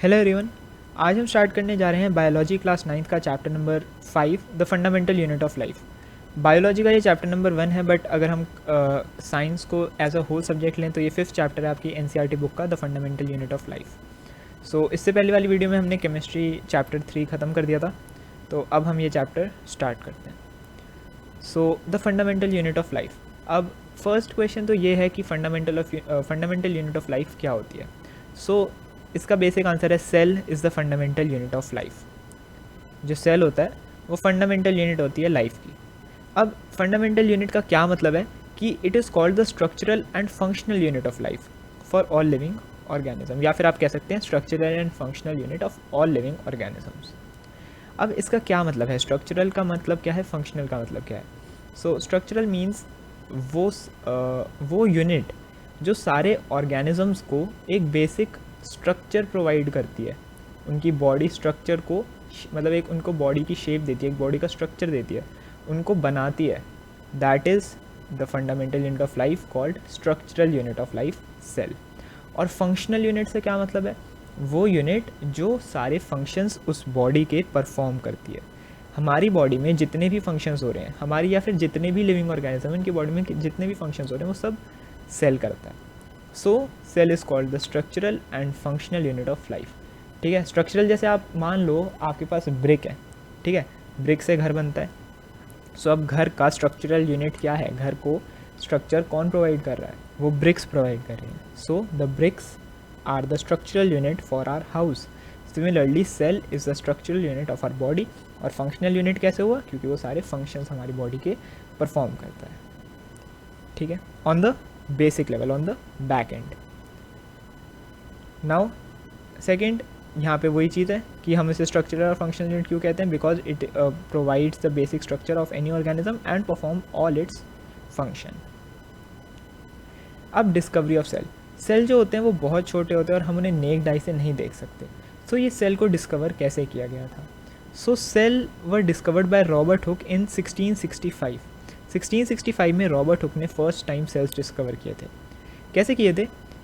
Hello everyone. आज हम start करने जा रहे हैं बायोलॉजी क्लास 9th का chapter number 5 the fundamental unit of life. Biology का ये चैप्टर नंबर 1 है, बट अगर हम साइंस को एज अ होल सब्जेक्ट लें तो ये 5th चैप्टर है आपकी एनसीईआरटी बुक का, the fundamental unit of life. So इससे पहले वाली वीडियो में हमने केमिस्ट्री चैप्टर 3 ख़त्म कर दिया था, तो अब हम ये चैप्टर स्टार्ट करते हैं। So the fundamental unit of life. अब फर्स्ट क्वेश्चन तो ये है कि फंडामेंटल यूनिट ऑफ लाइफ क्या होती है। सो इसका बेसिक आंसर है cell is the fundamental unit of life. जो सेल होता है वो फंडामेंटल यूनिट होती है लाइफ की। अब फंडामेंटल यूनिट का क्या मतलब है कि it is called the structural and functional unit of life for all living organism, या फिर आप कह सकते हैं structural and functional unit of all living organisms. अब इसका क्या मतलब है, स्ट्रक्चरल का मतलब क्या है, फंक्शनल का मतलब क्या है। सो स्ट्रक्चरल मीन्स वो यूनिट जो सारे ऑर्गेनिजम्स को एक बेसिक स्ट्रक्चर प्रोवाइड करती है, उनकी बॉडी स्ट्रक्चर को, मतलब एक उनको बॉडी की शेप देती है, एक बॉडी का स्ट्रक्चर देती है, उनको बनाती है। That is the fundamental unit of life called structural unit of life, cell. और फंक्शनल यूनिट से क्या मतलब है, वो यूनिट जो सारे फंक्शंस उस बॉडी के परफॉर्म करती है। हमारी बॉडी में जितने भी फंक्शंस हो रहे हैं हमारी, या फिर जितने भी लिविंग ऑर्गेनिज्म उनकी बॉडी में जितने भी फंक्शंस हो रहे हैं वो सब सेल करता है। So cell is called the structural and functional unit of life. ठीक है, स्ट्रक्चरल जैसे आप मान लो आपके पास ब्रिक है, ठीक है, ब्रिक से घर बनता है। सो अब घर का स्ट्रक्चरल यूनिट क्या है, घर को स्ट्रक्चर कौन प्रोवाइड कर रहा है, वो ब्रिक्स प्रोवाइड कर रही हैं। So the bricks are the structural unit for our house. Similarly cell is the structural unit of our body. और फंक्शनल यूनिट कैसे हुआ, क्योंकि वो सारे फंक्शंस हमारी बॉडी के परफॉर्म करता है। ठीक है, on the basic level, on the back and. Now second, यहाँ पे वही चीज़ है कि हम इसे स्ट्रक्चरल और फंक्शनल यूनिट क्यों कहते हैं, because it provides the basic structure of any organism and perform all its function. अब डिस्कवरी ऑफ सेल। सेल जो होते हैं वो बहुत छोटे होते हैं और हम उन्हें नेक्ड आई से नहीं देख सकते। सो ये सेल को डिस्कवर कैसे किया गया था। So cell were discovered by Robert Hooke in 1665। 1665 में रॉबर्ट हुक ने फर्स्ट टाइम सेल्स डिस्कवर किए थे। कैसे किए थे,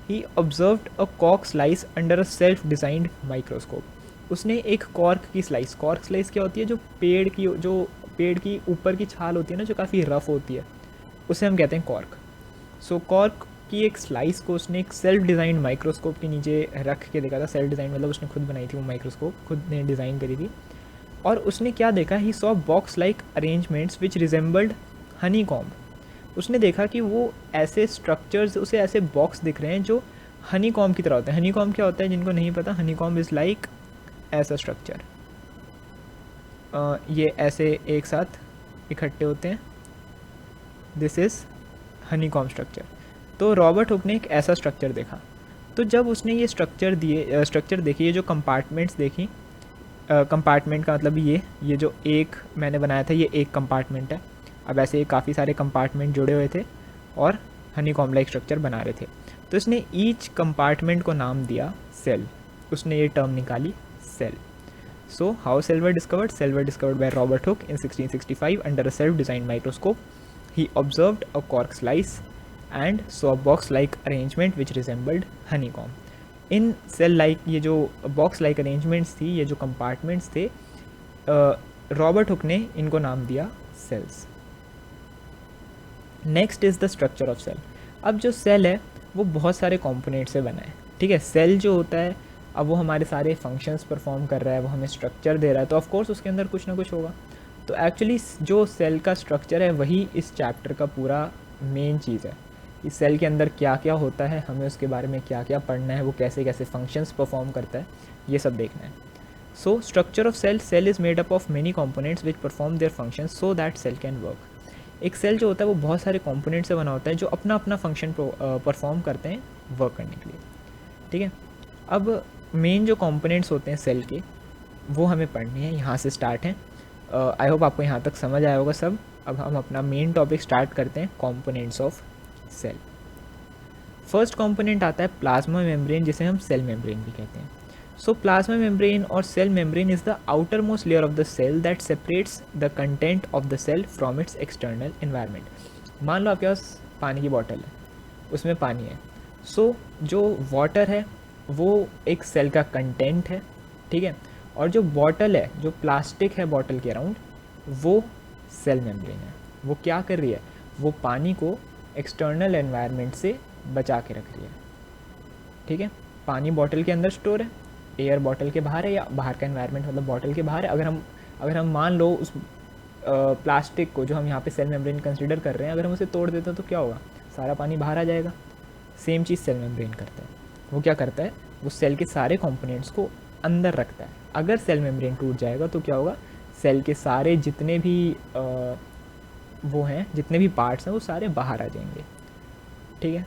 he observed a cork slice under a self designed microscope. उसने एक कॉर्क की स्लाइस, कॉर्क स्लाइस क्या होती है, जो पेड़ की ऊपर की छाल होती है ना, जो काफ़ी रफ होती है, उसे हम कहते हैं कॉर्क। सो कॉर्क की एक स्लाइस को उसने एक सेल्फ डिज़ाइंड माइक्रोस्कोप के नीचे रख के देखा था। सेल्फ डिज़ाइन मतलब उसने खुद बनाई थी वो माइक्रोस्कोप, खुद ने डिज़ाइन करी थी। और उसने क्या देखा, he saw box like arrangements which resembled honey comb. उसने देखा कि वो ऐसे स्ट्रक्चर्स, उसे ऐसे बॉक्स दिख रहे हैं जो हनी कॉम्ब की तरह होते हैं। हनी कॉम्ब क्या होता है, जिनको नहीं पता, हनी कॉम्ब इज़ लाइक ऐसा स्ट्रक्चर, ये ऐसे एक साथ इकट्ठे होते हैं, this is Honey comb structure. तो रॉबर्ट हुक ने एक ऐसा स्ट्रक्चर देखा। तो जब उसने ये स्ट्रक्चर देखी, ये जो कंपार्टमेंट्स देखी, कंपार्टमेंट का मतलब ये जो एक मैंने बनाया था ये एक कंपार्टमेंट है। अब ऐसे काफ़ी सारे कंपार्टमेंट जुड़े हुए थे और हनी कॉम्ब लाइक स्ट्रक्चर बना रहे थे। तो इसने ईच कंपार्टमेंट को नाम दिया सेल। उसने ये टर्म निकाली cell. So how cell were discovered, cell were discovered by Robert Hooke in 1665 under a self design microscope. He observed a cork slice and saw box like arrangement which resembled honey comb. In cell like, ये जो box like arrangements थी, ये जो compartments थे, Robert Hooke ने इनको नाम दिया cells. Next is the structure of cell. अब जो सेल है वो बहुत सारे कंपोनेंट से बना है। ठीक है, सेल जो होता है अब वो हमारे सारे फंक्शंस परफॉर्म कर रहा है, वो हमें स्ट्रक्चर दे रहा है, तो ऑफ कोर्स उसके अंदर कुछ ना कुछ होगा। तो एक्चुअली जो सेल का स्ट्रक्चर है वही इस चैप्टर का पूरा मेन चीज़ है। इस सेल के अंदर क्या क्या होता है, हमें उसके बारे में क्या क्या पढ़ना है, वो कैसे कैसे फंक्शंस परफॉर्म करता है, ये सब देखना है। So structure of cell, cell is made up of many components which perform their functions so that cell can work. एक सेल जो होता है वो बहुत सारे कंपोनेंट से बना होता है जो अपना अपना फंक्शन परफॉर्म करते हैं वर्क करने के लिए। ठीक है, अब मेन जो कंपोनेंट्स होते हैं सेल के वो हमें पढ़ने हैं, यहाँ से स्टार्ट हैं। आई होप आपको यहाँ तक समझ आया होगा सब। अब हम अपना मेन टॉपिक स्टार्ट करते हैं, components of cell. First component आता है प्लाज्मा मेम्ब्रेन, जिसे हम सेल मेम्ब्रेन भी कहते हैं। सो प्लाज्मा मेम्ब्रेन और cell membrane is the outermost layer of the cell that separates the content of the cell from its external environment. मान लो आपके पास पानी की बॉटल है, उसमें पानी है। सो जो वाटर है वो एक सेल का कंटेंट है, ठीक है। और जो बॉटल है, जो प्लास्टिक है बॉटल के अराउंड, वो सेल मेम्ब्रेन है। वो क्या कर रही है, वो पानी को एक्सटर्नल एनवायरनमेंट से बचा के रख रही है, ठीक है। पानी बॉटल के अंदर स्टोर है, एयर बॉटल के बाहर है, या बाहर का एनवायरनमेंट मतलब बॉटल के बाहर है। अगर हम मान लो उस प्लास्टिक को जो हम यहाँ पे सेल मेम्ब्रेन कंसीडर कर रहे हैं, अगर हम उसे तोड़ देते हैं तो क्या होगा, सारा पानी बाहर आ जाएगा। सेम चीज़ सेल मेम्ब्रेन करता है। वो क्या करता है, वो सेल के सारे कंपोनेंट्स को अंदर रखता है। अगर सेल मेम्ब्रेन टूट जाएगा तो क्या होगा, सेल के सारे जितने भी वो हैं, जितने भी पार्ट्स हैं, वो सारे बाहर आ जाएंगे, ठीक है।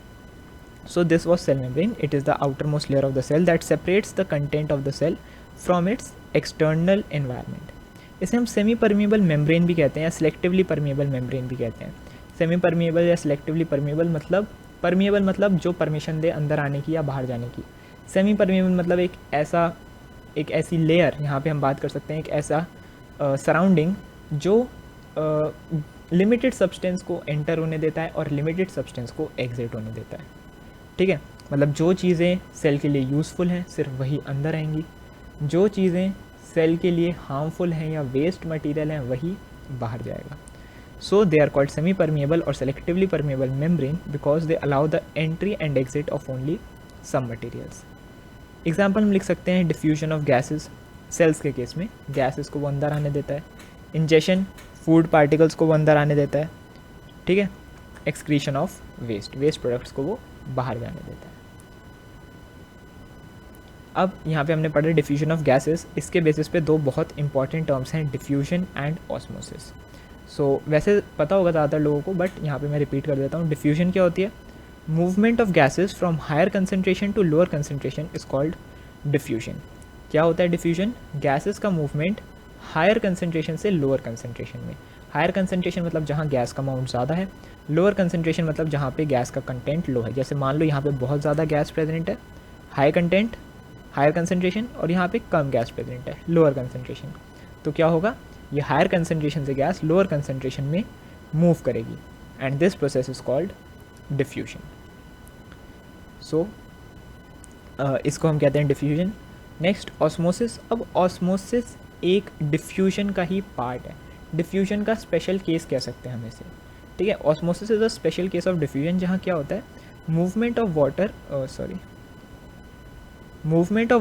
So this was cell membrane. It is the outermost layer of the cell that separates the content of the cell from its external environment. इसे हम सेमी परमिएबल मेम्ब्रेन भी कहते हैं, या सिलेक्टिवली परमिएबल मेम्ब्रेन भी कहते हैं। सेमी परमिएबल या सिलेक्टिवली परमिएबल मतलब, परमिएबल मतलब जो परमिशन दे अंदर आने की या बाहर जाने की। सेमी परमिएबल मतलब एक ऐसी लेयर, यहाँ पे हम बात कर सकते हैं एक ऐसा सराउंडिंग जो लिमिटेड सब्सटेंस को एंटर होने देता है और लिमिटेड सब्सटेंस को एग्जिट होने देता है, ठीक है। मतलब जो चीज़ें सेल के लिए यूज़फुल हैं सिर्फ वही अंदर आएंगी, जो चीज़ें सेल के लिए हार्मफुल हैं या वेस्ट मटेरियल हैं वही बाहर जाएगा। So they are called semi permeable और selectively permeable membrane because they allow the entry and exit of only some materials. Example हम लिख सकते हैं डिफ्यूजन ऑफ गैसेस। सेल्स के केस में गैसेस को वो अंदर आने देता है। इंजेशन, फूड पार्टिकल्स को वो अंदर आने देता है, ठीक है। एक्सक्रीशन ऑफ वेस्ट प्रोडक्ट्स को वो बाहर जाने देता है। अब यहाँ पे हमने पढ़ा डिफ्यूजन ऑफ गैसेस। इसके बेसिस पे दो बहुत इंपॉर्टेंट टर्म्स हैं, डिफ्यूजन एंड ऑस्मोसिस। सो वैसे पता होगा ज़्यादातर लोगों को, बट यहाँ पे मैं रिपीट कर देता हूँ। डिफ्यूजन क्या होती है, movement of gases from higher concentration to lower concentration is called diffusion. क्या होता है डिफ्यूजन, गैसेस का मूवमेंट हायर कंसनट्रेशन से लोअर कंसनट्रेशन में। हायर कंसनट्रेशन मतलब जहाँ गैस का अमाउंट ज़्यादा है, लोअर कंसनट्रेशन मतलब जहाँ पे गैस का कंटेंट लो है। जैसे मान लो यहाँ पे बहुत ज़्यादा गैस प्रेजेंट है, हाई कंटेंट हायर कंसनट्रेशन, और यहाँ पे कम गैस प्रेजेंट है, लोअर कंसनट्रेशन। तो क्या होगा, ये हायर कंसनट्रेशन से गैस लोअर कंसनट्रेशन में मूव करेगी, and this process is called diffusion. So इसको हम कहते हैं डिफ्यूजन। Next osmosis. अब ऑस्मोसिस एक डिफ्यूजन का ही पार्ट है, डिफ्यूजन का स्पेशल केस कह सकते हैं हम इसे, ठीक है। Osmosis is a special case of diffusion, जहाँ क्या होता है, movement of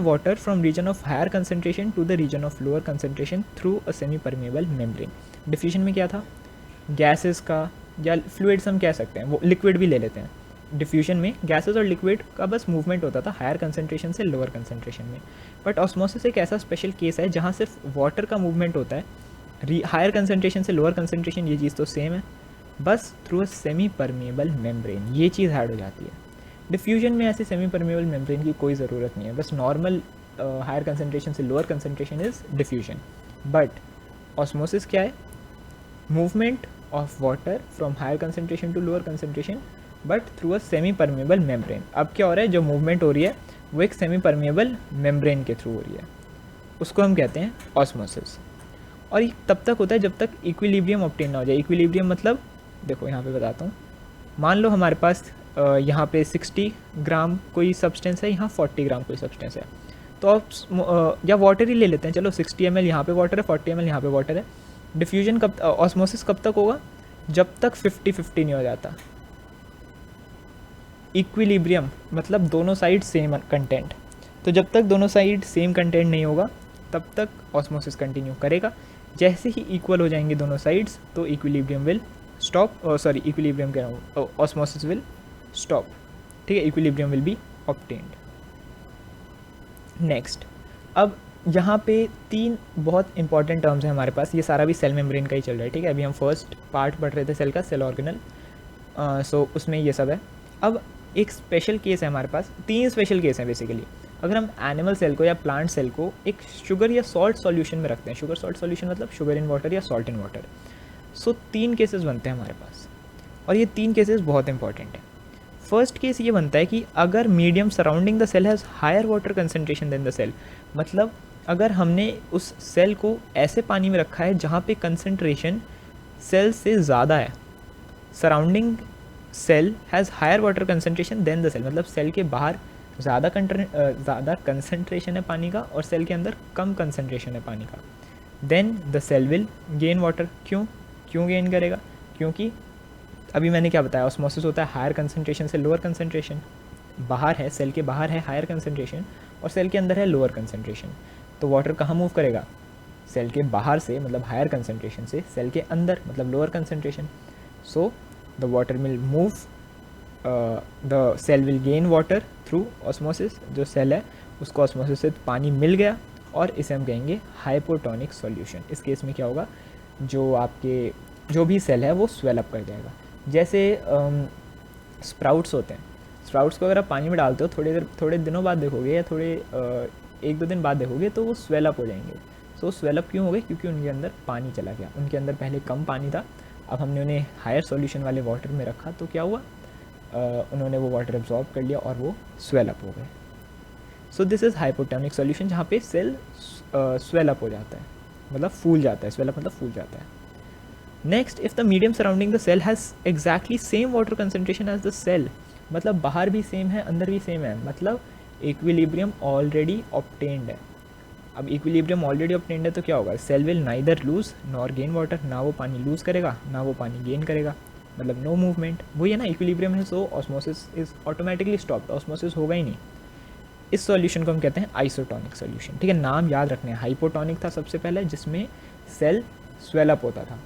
water from region of higher concentration to the region of lower concentration through a semi permeable membrane. Diffusion में क्या था, गैसेस का या फ्लूइड्स हम कह सकते हैं, वो लिक्विड भी ले लेते हैं। डिफ्यूजन में गैसेस और लिक्विड का बस मूवमेंट होता था हायर कंसनट्रेशन से लोअर कंसनट्रेशन में। बट ऑस्मोसिस एक ऐसा स्पेशल केस है जहाँ सिर्फ वाटर का मूवमेंट होता है, हायर कंसनट्रेशन से लोअर कंसनट्रेशन ये चीज़ तो सेम है, बस through a semi permeable membrane ये चीज़ ऐड हो जाती है। डिफ्यूजन में ऐसे सेमी परमिएबल मेम्ब्रेन की कोई ज़रूरत नहीं है, बस नॉर्मल हायर कंसनट्रेशन से lower concentration is diffusion. But osmosis क्या है, movement of water from higher concentration to lower concentration but through a semi permeable membrane. अब क्या हो रहा है, जो मूवमेंट हो रही है वो एक सेमी परमिएबल मेम्ब्रेन के थ्रू हो रही है, उसको हम कहते हैं ऑस्मोसिस। और ये तब तक होता है जब तक इक्विलिब्रियम ऑब्टेन ना हो जाए। इक्विलिब्रियम मतलब देखो यहाँ पे बताता हूँ, मान लो हमारे पास यहाँ पे 60 ग्राम कोई सब्सटेंस है, यहाँ 40 ग्राम कोई सब्सटेंस है, तो आप या वाटर ही ले लेते हैं, चलो 60 ml यहाँ पे वाटर है, 40 ml यहाँ पे वाटर है। डिफ्यूजन कब, ऑस्मोसिस कब तक होगा, जब तक 50-50 नहीं हो जाता। इक्विलिब्रियम मतलब दोनों साइड सेम कंटेंट, तो जब तक दोनों साइड सेम कंटेंट नहीं होगा तब तक ऑस्मोसिस कंटिन्यू करेगा। जैसे ही इक्वल हो जाएंगे दोनों साइड्स तो इक्विलिब्रियम विल स्टॉप, इक्विलिब्रियम कह रहा हूँ, ऑस्मोसिस विल स्टॉप, ठीक है, equilibrium will be obtained. Next, अब यहाँ पे तीन बहुत इंपॉर्टेंट टर्म्स हैं हमारे पास, ये सारा भी सेल मेम्ब्रेन का ही चल रहा है, ठीक है। अभी हम फर्स्ट पार्ट पढ़ रहे थे सेल का, सेल ऑर्गेनल, सो उसमें ये सब है। अब एक स्पेशल केस है हमारे पास, तीन स्पेशल केस हैं बेसिकली। अगर हम एनिमल सेल को या प्लांट सेल को एक शुगर या सॉल्ट सॉल्यूशन में रखते हैं, शुगर सॉल्ट सॉल्यूशन मतलब शुगर इन वाटर या सॉल्ट इन वाटर, सो तीन केसेस बनते हैं हमारे पास, और ये तीन केसेस बहुत इंपॉर्टेंट हैं। फर्स्ट केस ये बनता है कि अगर medium surrounding the cell has higher water concentration then the cell, मतलब अगर हमने उस सेल को ऐसे पानी में रखा है जहाँ पे कंसनट्रेशन सेल से ज़्यादा है, surrounding cell has higher water concentration then the cell, मतलब सेल के बाहर ज़्यादा कंसनट्रेशन है पानी का और सेल के अंदर कम कंसनट्रेशन है पानी का, then the cell will gain water. क्यों गेन करेगा? क्योंकि अभी मैंने क्या बताया, ऑस्मोसिस होता है हायर कंसनट्रेशन से लोअर कंसनट्रेशन। बाहर है, सेल के बाहर है हायर कंसनट्रेशन और सेल के अंदर है लोअर कंसनट्रेशन। तो वाटर कहाँ मूव करेगा? सेल के बाहर से मतलब हायर कंसनट्रेशन से सेल के अंदर मतलब lower concentration. So the water will move, the cell will gain water through osmosis. जो सेल है उसको ऑस्मोसिस से पानी मिल गया और इसे हम कहेंगे हाइपोटोनिक सॉल्यूशन। इस केस में क्या होगा, जो आपके जो भी सेल है वो स्वेल अप कर जाएगा। जैसे स्प्राउट्स होते हैं, स्प्राउट्स को अगर आप पानी में डालते हो थोड़े दिनों बाद देखोगे या एक दो दिन बाद देखोगे तो वो स्वेल अप हो जाएंगे। सो स्वेल अप क्यों हो गए? क्योंकि उनके अंदर पानी चला गया। उनके अंदर पहले कम पानी था, अब हमने उन्हें हायर सॉल्यूशन वाले वाटर में रखा तो क्या हुआ, उन्होंने वो वाटर एब्जॉर्ब कर लिया और वो स्वेल अप हो गए। सो दिस इज़ हाइपोटोनिक सॉल्यूशन, जहाँ पे सेल स्वेल अप हो जाता है, मतलब फूल जाता है। स्वेल अप मतलब फूल जाता है। Next, if the medium surrounding the cell has exactly same water concentration as the cell, मतलब बाहर भी सेम है अंदर भी सेम है, मतलब इक्विलिब्रियम ऑलरेडी ऑब्टेन्ड है। अब इक्विलिब्रियम ऑलरेडी ऑब्टेन्ड है तो क्या होगा, cell will neither lose nor gain water, ना वो पानी लूज़ करेगा ना वो पानी गेन करेगा, मतलब नो मूवमेंट। वही है ना, इक्विलिब्रियम है, so osmosis is automatically stopped, osmosis होगा ही नहीं। इस सॉल्यूशन को हम कहते हैं आइसोटोनिक सॉल्यूशन। ठीक है, नाम याद रखने हैं। हाइपोटोनिक था सबसे पहले, जिसमें सेल स्वेल अप होता था,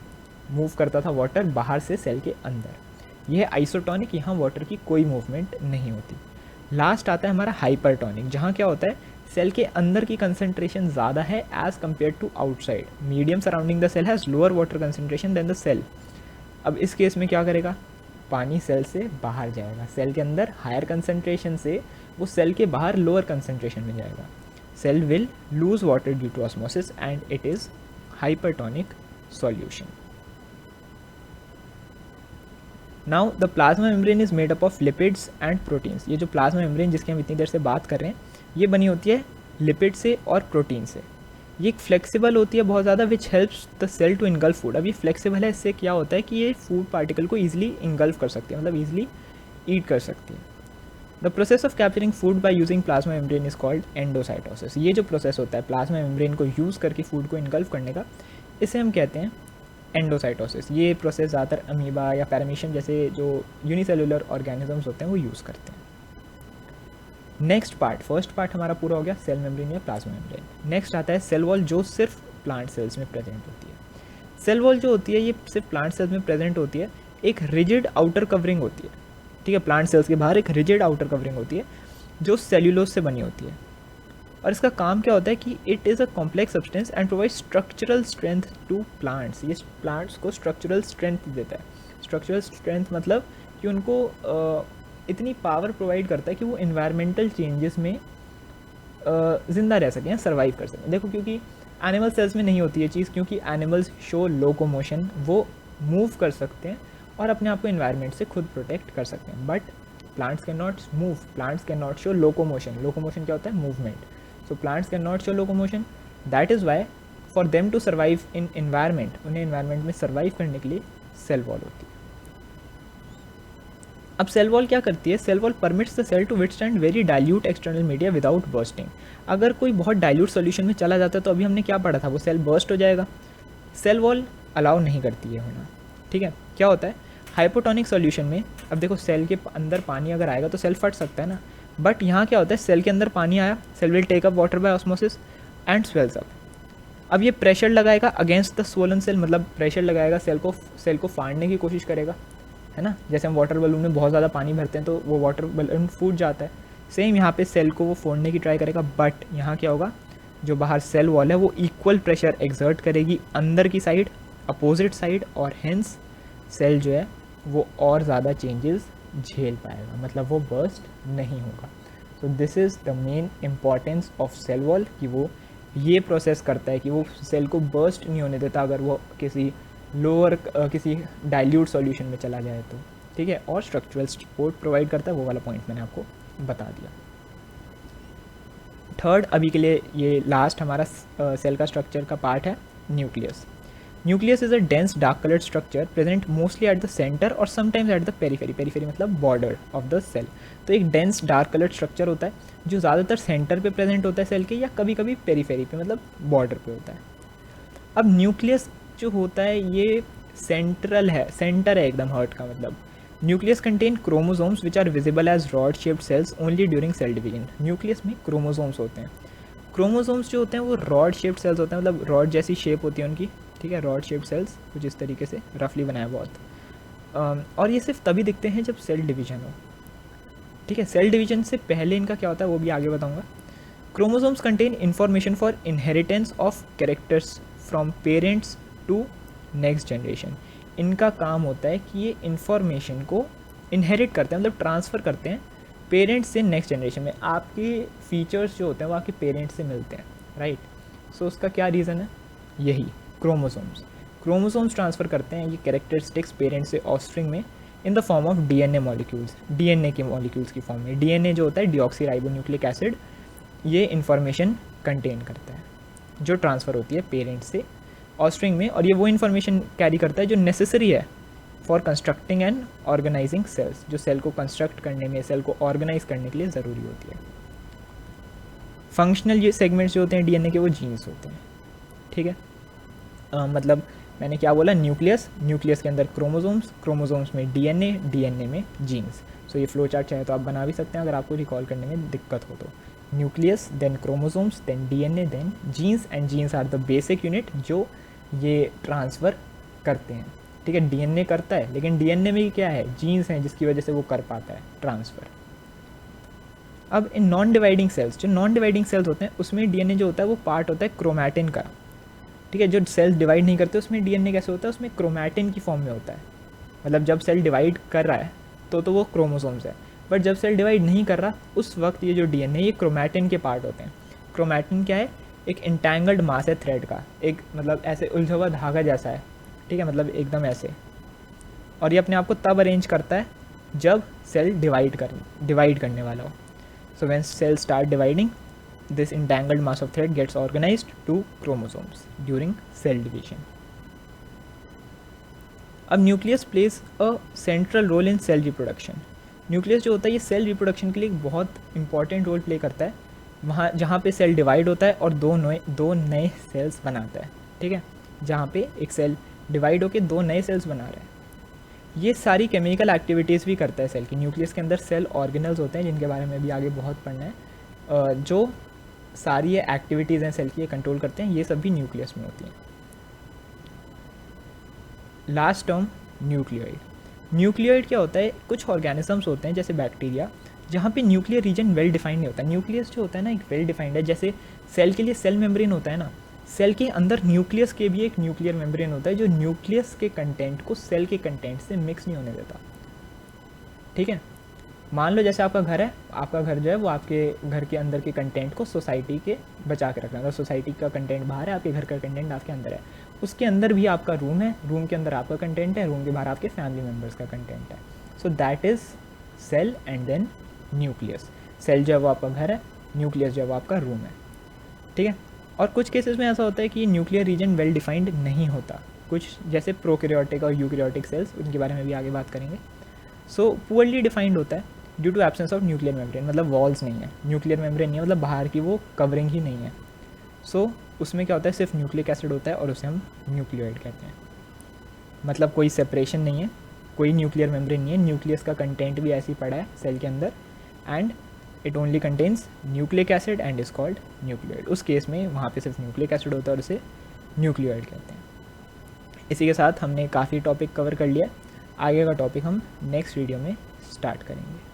मूव करता था वाटर बाहर से सेल के अंदर। यह आइसोटोनिक, यहाँ वाटर की कोई मूवमेंट नहीं होती। लास्ट आता है हमारा हाइपरटोनिक, जहाँ क्या होता है, सेल के अंदर की कंसंट्रेशन ज़्यादा है as compare to outside. Medium surrounding the cell has lower water concentration then the cell. अब इस केस में क्या करेगा, पानी सेल से बाहर जाएगा, सेल के अंदर हायर कंसंट्रेशन से वो सेल के बाहर लोअर कंसंट्रेशन में जाएगा। Cell will lose water due to osmosis and it is hypertonic solution. Now the plasma membrane is made up of lipids and proteins. ये जो प्लाज्मा मेम्ब्रेन जिसकी हम इतनी देर से बात कर रहे हैं, ये बनी होती है लिपिड से और प्रोटीन से। ये फ्लेक्सिबल होती है बहुत ज़्यादा, which helps the cell to engulf food. अब ये फ्लेक्सिबल है, इससे क्या होता है कि ये फूड पार्टिकल को ईजिली इनगल्फ कर सकती है, मतलब ईजिली ईट कर सकती है। The process of capturing food by using plasma membrane is called endocytosis. ये जो प्रोसेस होता है प्लाज्मा मेम्ब्रेन को यूज़ करके फूड को इनगल्फ करने का, इसे हम कहते हैं एंडोसाइटोसिस। ये प्रोसेस ज़्यादातर अमीबा या पैरामीशियम जैसे जो यूनिसेलुलर ऑर्गेनिजम्स होते हैं वो यूज़ करते हैं। नेक्स्ट पार्ट, फर्स्ट पार्ट हमारा पूरा हो गया, सेल मेम्ब्रेन या प्लाज्मा मेम्ब्रेन। नेक्स्ट आता है सेल वॉल, जो सिर्फ प्लांट सेल्स में प्रेजेंट होती है। सेल वॉल जो होती है ये सिर्फ प्लांट सेल्स में प्रेजेंट होती है। एक रिजिड आउटर कवरिंग होती है, ठीक है, प्लांट सेल्स के बाहर एक रिजिड आउटर कवरिंग होती है जो सेल्यूलोज से बनी होती है। और इसका काम क्या होता है कि it is a complex substance and provide structural strength to plants. ये प्लांट्स को स्ट्रक्चरल स्ट्रेंथ देता है। स्ट्रक्चरल स्ट्रेंथ मतलब कि उनको इतनी पावर प्रोवाइड करता है कि वो इन्वायरमेंटल चेंजेस में ज़िंदा रह सकें, सर्वाइव कर सकें। देखो, क्योंकि एनिमल सेल्स में नहीं होती ये चीज़, क्योंकि एनिमल्स शो लोकोमोशन, वो मूव कर सकते हैं और अपने आप को इन्वायरमेंट से खुद प्रोटेक्ट कर सकते हैं। But plants can not move, plants can not show locomotion. Locomotion क्या होता है? Movement. So plants can not show locomotion, that is why for them to survive in environment, उन्हें इन्वायरमेंट में सर्वाइव करने के लिए सेल वॉल होती है। अब सेल वॉल क्या करती है? Cell wall permits the cell to withstand very dilute external media without bursting. अगर कोई बहुत डाइल्यूट सॉल्यूशन में चला जाता है तो अभी हमने क्या पढ़ा था, वो सेल बर्स्ट हो जाएगा। सेल वॉल अलाउ नहीं करती है होना, ठीक है। क्या होता है हाइपोटोनिक सॉल्यूशन में? अब देखो, सेल के अंदर पानी अगर आएगा तो सेल फट सकता है ना, बट यहाँ क्या होता है, सेल के अंदर पानी आया, cell will take up water by osmosis and swells up. अब ये प्रेशर लगाएगा अगेंस्ट द स्वोलन सेल, मतलब प्रेशर लगाएगा सेल को फाड़ने की कोशिश करेगा, है ना। जैसे हम वाटर बलून में बहुत ज़्यादा पानी भरते हैं तो वो वाटर बलून फूट जाता है, सेम यहाँ पे सेल को वो फोड़ने की ट्राई करेगा। बट यहाँ क्या होगा, जो बाहर सेल वॉल है वो इक्वल प्रेशर एक्सर्ट करेगी अंदर की साइड, अपोजिट साइड, और हेंस सेल जो है वो और ज़्यादा चेंजेस झेल पाएगा, मतलब वो बर्स्ट नहीं होगा। So this is the main importance of cell wall, कि वो ये प्रोसेस करता है कि वो सेल को बर्स्ट नहीं होने देता अगर वो किसी डाइल्यूट सॉल्यूशन में चला जाए तो, ठीक है। और स्ट्रक्चरल सपोर्ट प्रोवाइड करता है, वो वाला पॉइंट मैंने आपको बता दिया। थर्ड, अभी के लिए ये लास्ट हमारा सेल का स्ट्रक्चर का पार्ट है, nucleus. Nucleus is a dense dark coloured structure present mostly at the centre और sometimes at the periphery, periphery मतलब बॉर्डर ऑफ द सेल। तो एक डेंस डार्क कलर्ड स्ट्रक्चर होता है जो ज़्यादातर सेंटर पे प्रेजेंट होता है सेल के, या कभी कभी पेरीफेरी पे मतलब बॉर्डर पे होता है। अब न्यूक्लियस जो होता है ये सेंट्रल है, सेंटर है एकदम हार्ट का मतलब। Nucleus contain chromosomes which are visible as rod shaped cells only during cell division. Nucleus में क्रोमोसोम्स होते हैं। क्रोमोसोम्स जो होते हैं वो रॉड शेप्ड सेल्स होते हैं, मतलब रॉड जैसी शेप होती है उनकी, ठीक है, रॉड शेप्ड सेल्स कुछ इस तरीके से रफली बनाया बहुत। और ये सिर्फ तभी दिखते हैं जब सेल डिवीजन हो, ठीक है। सेल डिवीजन से पहले इनका क्या होता है वो भी आगे बताऊंगा। Chromosomes contain information for inheritance of characters from parents to next generation. इनका काम होता है कि ये इन्फॉर्मेशन को इनहेरिट करते हैं, मतलब ट्रांसफ़र करते हैं पेरेंट्स से नेक्स्ट जनरेशन में। आपके फीचर्स जो होते हैं वो आपके पेरेंट्स से मिलते हैं, राइट। सो उसका क्या रीज़न है, यही क्रोमोसोम्स ट्रांसफ़र करते हैं ये कैरेक्टरिस्टिक्स पेरेंट्स से ऑफस्प्रिंग में in the form of DNA molecules, DNA के मॉलिक्यूल्स की फॉर्म में। डीएनए जो होता है डीऑक्सीराइबोन्यूक्लिक एसिड, ये इन्फॉर्मेशन कंटेन करता है जो ट्रांसफ़र होती है पेरेंट्स से ऑफस्प्रिंग में, और ये वो इन्फॉर्मेशन कैरी करता है जो नेसेसरी है for constructing and organizing cells, जो सेल को कंस्ट्रक्ट करने में, सेल को ऑर्गेनाइज करने के लिए ज़रूरी होती है। फंक्शनल ये सेगमेंट्स जो होते हैं डीएनए के वो जीन्स होते हैं, ठीक है। मतलब मैंने क्या बोला, न्यूक्लियस के अंदर क्रोमोसोम्स में डीएनए में जीन्स। सो ये फ्लो चार्ट चाहे तो आप बना भी सकते हैं अगर आपको रिकॉल करने में दिक्कत हो तो। Nucleus, then chromosomes, then DNA, then genes, and genes are the basic unit जो ये ट्रांसफ़र करते हैं, ठीक है। डीएनए करता है, लेकिन डीएनए में क्या है, जीन्स हैं जिसकी वजह से वो कर पाता है ट्रांसफ़र। अब इन नॉन डिवाइडिंग सेल्स, जो नॉन डिवाइडिंग सेल्स होते हैं उसमें डीएनए जो होता है वो पार्ट होता है क्रोमैटिन का, ठीक है। जो सेल्स डिवाइड नहीं करते उसमें डीएनए कैसे होता है, उसमें क्रोमैटिन की फॉर्म में होता है। मतलब जब सेल डिवाइड कर रहा है तो वो क्रोमोसोम्स है, बट जब सेल डिवाइड नहीं कर रहा उस वक्त ये जो डीएनए ये क्रोमैटिन के पार्ट होते हैं। क्रोमैटिन क्या है, एक इंटैंगल्ड मास है थ्रेड का, एक मतलब ऐसे उलझा हुआ धागा जैसा है, ठीक है, मतलब एकदम ऐसे। और ये अपने आप को तब अरेंज करता है जब सेल डिवाइड करने वाला हो। So when cell start dividing, this entangled mass of thread gets organized to chromosomes during cell division. अब nucleus plays a central role in cell reproduction. Nucleus जो होता है ये सेल रिप्रोडक्शन के लिए एक बहुत इंपॉर्टेंट रोल प्ले करता है, वहाँ जहाँ पे सेल डिवाइड होता है और दो नए सेल्स बनाता है, ठीक है। जहाँ पे एक सेल डिवाइड होकर दो नए सेल्स बना रहा है। ये सारी केमिकल एक्टिविटीज़ भी करता है सेल की। न्यूक्लियस के अंदर सेल ऑर्गेनल्स होते हैं जिनके बारे में भी आगे बहुत पढ़ना है, जो सारी ये एक्टिविटीज़ हैं सेल की ये कंट्रोल करते हैं, ये सब भी न्यूक्लियस में होती हैं। लास्ट टर्म न्यूक्लियोइड क्या होता है, कुछ ऑर्गेनिजम्स होते हैं जैसे बैक्टीरिया जहाँ पे न्यूक्लियर रीजन वेल डिफाइंड नहीं होता। न्यूक्लियस जो होता है ना एक वेल डिफाइंड है, जैसे सेल के लिए सेल मेम्ब्रेन होता है ना, सेल के अंदर न्यूक्लियस के भी एक न्यूक्लियर मेम्ब्रेन होता है जो न्यूक्लियस के कंटेंट को सेल के कंटेंट से मिक्स नहीं होने देता, ठीक है। मान लो जैसे आपका घर है, आपका घर जो है वो आपके घर के अंदर के कंटेंट को सोसाइटी के बचा के रखना है। सोसाइटी का कंटेंट बाहर है, आपके घर का कंटेंट आपके अंदर है। उसके अंदर भी आपका रूम है, रूम के अंदर आपका कंटेंट है, रूम के बाहर आपके फैमिली मेम्बर्स का कंटेंट है। So that is cell and then nucleus. Cell जो है वो आपका घर है, न्यूक्लियस जो है वो आपका रूम है, ठीक है। और कुछ केसेस में ऐसा होता है कि न्यूक्लियर रीजन वेल डिफाइंड नहीं होता, कुछ जैसे प्रोकैरियोटिक और यूकैरियोटिक सेल्स, उनके बारे में भी आगे बात करेंगे। सो पुअरली डिफाइंड होता है due to absence of nuclear membrane, मतलब वॉल्स नहीं है, न्यूक्लियर मेम्ब्रेन नहीं है, मतलब बाहर की वो कवरिंग ही नहीं है। सो उसमें क्या होता है, सिर्फ न्यूक्लिक एसिड होता है और उसे हम न्यूक्लियोइड कहते हैं। मतलब कोई सेपरेशन नहीं है, कोई न्यूक्लियर मेम्ब्रेन नहीं है, न्यूक्लियस का कंटेंट भी ऐसे ही पड़ा है सेल के अंदर, and it only contains nucleic acid and is called nucleoid. उस केस में वहाँ पे सिर्फ न्यूक्लिक एसिड होता है और उसे न्यूक्लियोइड कहते हैं। इसी के साथ हमने काफ़ी टॉपिक कवर कर लिया, आगे का टॉपिक हम नेक्स्ट वीडियो में स्टार्ट करेंगे।